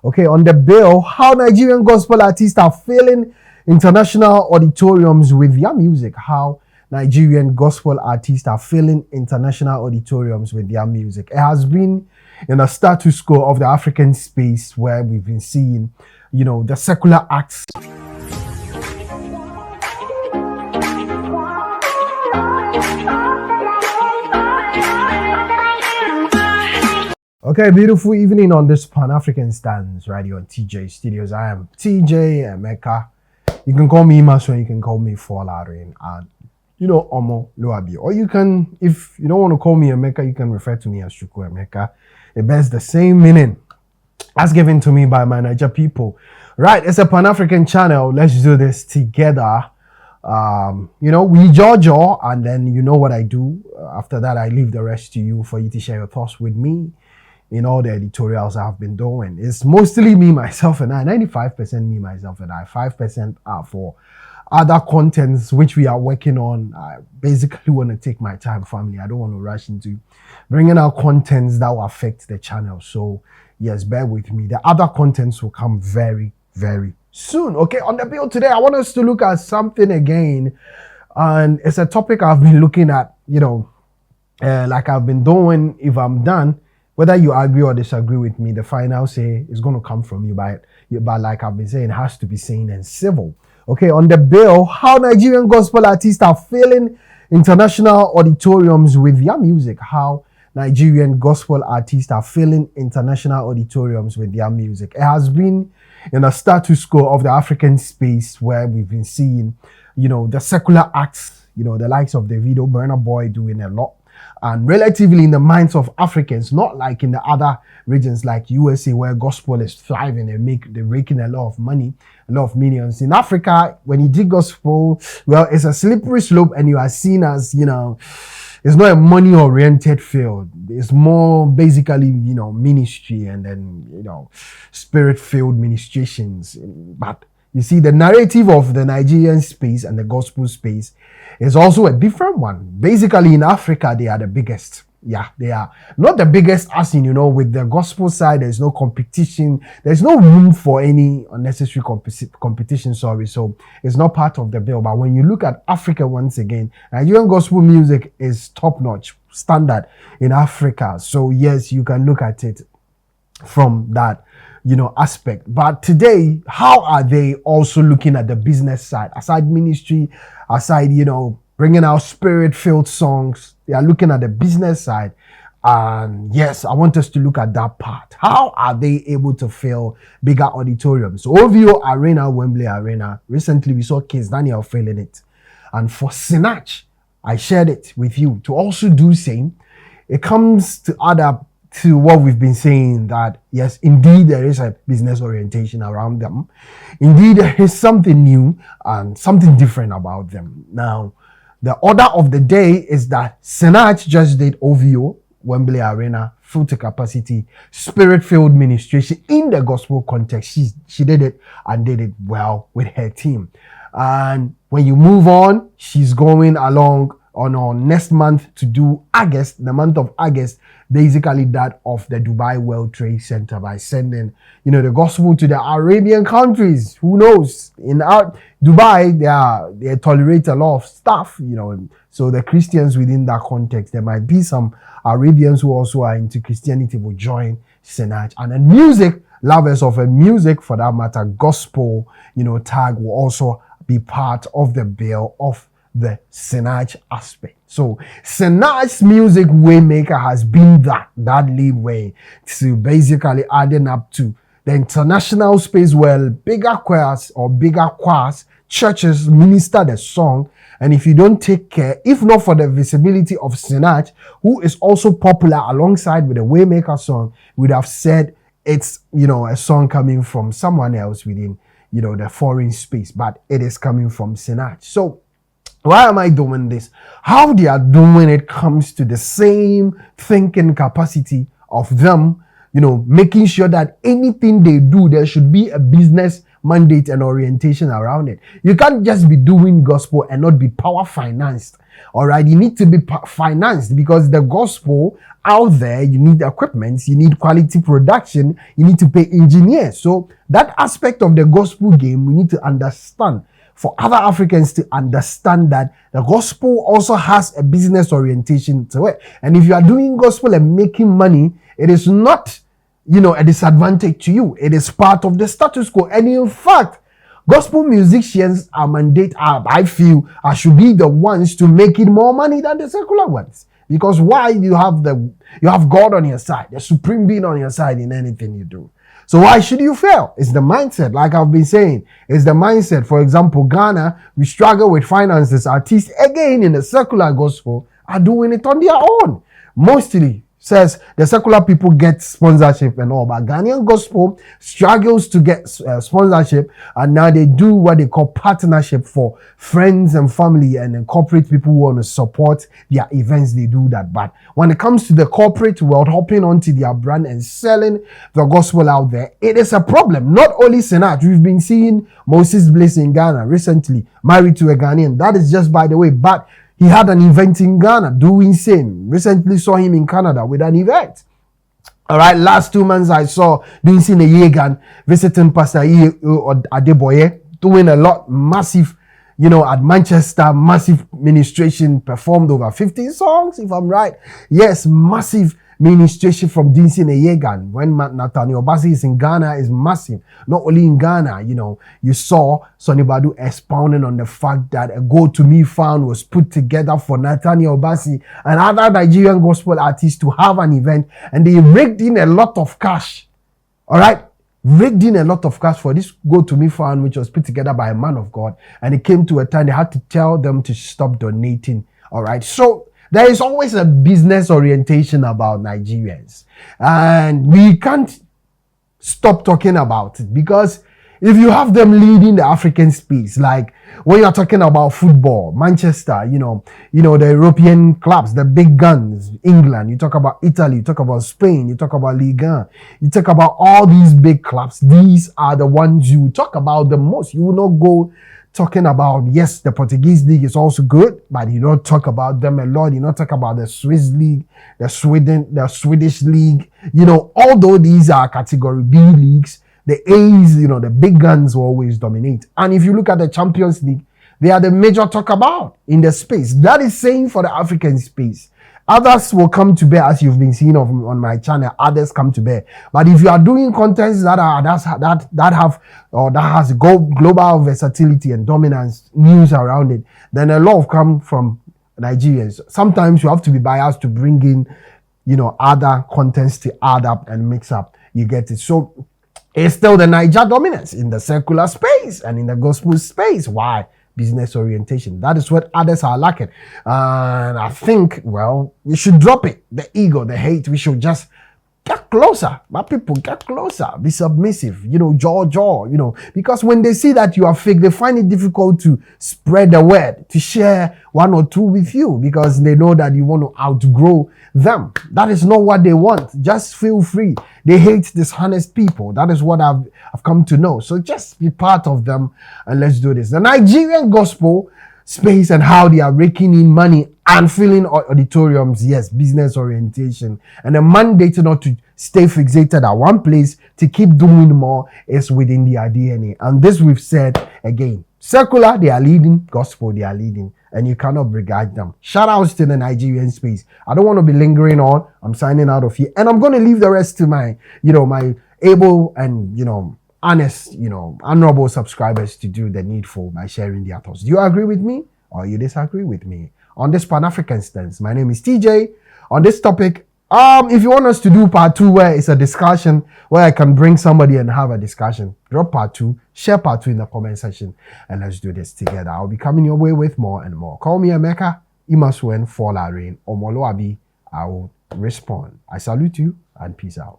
Okay, on the bill, how Nigerian gospel artists are filling international auditoriums with their music. How Nigerian gospel artists are filling international auditoriums with their music. It has been in a status quo of the African space where we've been seeing, the secular acts. Okay, beautiful evening on this Pan-African Stands right here on TJ Studios. I am TJ Emeka. You can call me Maso, you can call me Folarin, and Omo Luabi. Or you can, if you don't want to call me Emeka, you can refer to me as Chuku Emeka. It bears the same meaning as given to me by my Niger people. Right, it's a Pan-African channel. Let's do this together. We jaw, and then you know what I do. After that, I leave the rest to you for you to share your thoughts with me. In all the editorials I've been doing. It's mostly me, myself, and I. 95% me, myself, and I. 5% are for other contents which we are working on. I basically want to take my time, family. I don't want to rush into bringing out contents that will affect the channel. So, yes, bear with me. The other contents will come very, very soon. Okay, on the bill today, I want us to look at something again. And it's a topic I've been looking at, like I've been doing. If I'm done, whether you agree or disagree with me, the final say is going to come from you. But like I've been saying, it has to be sane and civil. Okay, on the bill, how Nigerian gospel artists are filling international auditoriums with their music. How Nigerian gospel artists are filling international auditoriums with their music. It has been in a status quo of the African space where we've been seeing, the secular acts, the likes of Davido, Burna Boy doing a lot. And relatively in the minds of Africans, not like in the other regions like USA where gospel is thriving and they're making a lot of money, a lot of millions. In Africa, when you do gospel, well, it's a slippery slope and you are seen as, it's not a money-oriented field. It's more basically, ministry and then, spirit-filled ministrations. But you see, the narrative of the Nigerian space and the gospel space is also a different one. Basically, in Africa, they are the biggest. Yeah, they are not the biggest as in, with the gospel side, there's no competition. There's no room for any unnecessary competition, so it's not part of the bill. But when you look at Africa once again, Nigerian gospel music is top-notch, standard in Africa. So yes, you can look at it from that aspect. But today, how are they also looking at the business side? Aside ministry, aside, bringing out spirit-filled songs, they are looking at the business side. And yes, I want us to look at that part. How are they able to fill bigger auditoriums? So OVO Arena, Wembley Arena, recently we saw Kings Daniel filling it. And for Sinach, I shared it with you to also do same. It comes to what we've been saying, that yes, indeed there is a business orientation around them. Indeed there is something new and something different about them. Now, the order of the day is that Sinach just did OVO, Wembley Arena, full to capacity, spirit-filled ministration in the gospel context. She did it and did it well with her team. And when you move on, she's going along on next month to do August, the month of August, basically that of the Dubai World Trade Center, by sending, the gospel to the Arabian countries. Who knows? In Dubai, they tolerate a lot of stuff, so the Christians within that context, there might be some Arabians who also are into Christianity will join Sinach. And then music, lovers of a music, for that matter, gospel, tag will also be part of the bill of the Sinach aspect. So Sinach's music waymaker has been that leeway to basically adding up to the international space where bigger choirs or bigger choirs, churches minister the song. And if you don't take care, if not for the visibility of Sinach, who is also popular alongside with the waymaker song, would have said it's, a song coming from someone else within, the foreign space, but it is coming from Sinach. So why am I doing this? How they are doing it comes to the same thinking capacity of them, making sure that anything they do, there should be a business mandate and orientation around it. You can't just be doing gospel and not be power financed. All right, you need to be financed, because the gospel out there, you need equipment, you need quality production, you need to pay engineers. So that aspect of the gospel game, we need to understand. For other Africans to understand that the gospel also has a business orientation to it. And if you are doing gospel and making money, it is not, a disadvantage to you. It is part of the status quo. And in fact, gospel musicians I feel, should be the ones to make it more money than the secular ones. Because why? You have God on your side, the supreme being on your side in anything you do. So why should you fail? It's the mindset, like I've been saying. It's the mindset. For example, Ghana, we struggle with finances. Artists, again, in the secular gospel, are doing it on their own. Mostly, says the secular people get sponsorship and all, but Ghanaian gospel struggles to get sponsorship, and now they do what they call partnership for friends and family and corporate people who want to support their events. They do that. But when it comes to the corporate world, hopping onto their brand and selling the gospel out there, it is a problem. Not only Senat, we've been seeing Moses Bliss in Ghana recently, married to a Ghanaian. That is just by the way, but he had an event in Ghana doing same. Recently saw him in Canada with an event. All right, last 2 months I saw doing in a Yegan visiting Pastor Adeboye, doing a lot, massive, at Manchester, massive ministration, performed over 15 songs, if I'm right. Yes, massive ministration from Dinsin Yegan. When Nathaniel Bassey is in Ghana, is massive. Not only in Ghana, you saw Sonny Badu expounding on the fact that a Go To Me Fund was put together for Nathaniel Bassey and other Nigerian gospel artists to have an event, and they raked in a lot of cash. All right, raked in a lot of cash for this Go To Me Fund, which was put together by a man of God, and it came to a time they had to tell them to stop donating. All right, so there is always a business orientation about Nigerians, and we can't stop talking about it, because if you have them leading the African space, like when you're talking about football, Manchester, the European clubs, the big guns, England, you talk about Italy, you talk about Spain, you talk about Ligue 1, you talk about all these big clubs, these are the ones you talk about the most. You will not go talking about, yes, the Portuguese league is also good, but you don't talk about them a lot. You don't talk about the Swiss league, the Swedish league. Although these are category B leagues, the A's, the big guns will always dominate. And if you look at the Champions League, they are the major talk about in the space. That is saying for the African space. Others will come to bear, as you've been seeing on my channel. Others come to bear. But if you are doing contents that has global versatility and dominance, news around it, then a lot of come from Nigerians. Sometimes you have to be biased to bring in, other contents to add up and mix up. You get it. So it's still the Niger dominance in the secular space and in the gospel space. Why? Business orientation. That is what others are lacking. And I think, we should drop it. The ego, the hate. We should just get closer. My people, get closer. Be submissive. Jaw. Because when they see that you are fake, they find it difficult to spread the word, to share one or two with you, because they know that you want to outgrow them. That is not what they want. Just feel free. They hate dishonest people. That is what I've come to know. So just be part of them and let's do this. The Nigerian gospel space and how they are raking in money and filling auditoriums. Yes, business orientation. And the mandate not to stay fixated at one place, to keep doing more, is within their DNA. And this we've said again. Secular, they are leading. Gospel, they are leading. And you cannot brigade them. Shout outs to the Nigerian space. I don't want to be lingering on. I'm signing out of here. And I'm going to leave the rest to my, my able and, honest, honorable subscribers to do the needful by sharing their thoughts. Do you agree with me or you disagree with me? On this Pan-African stance, my name is TJ. On this topic, if you want us to do part 2, where it's a discussion, where I can bring somebody and have a discussion, drop part 2, share part 2 in the comment section, and let's do this together. I'll be coming your way with more and more. Call me Emeka, Imaswen, Folarin, or Moloabi. I will respond. I salute you and peace out.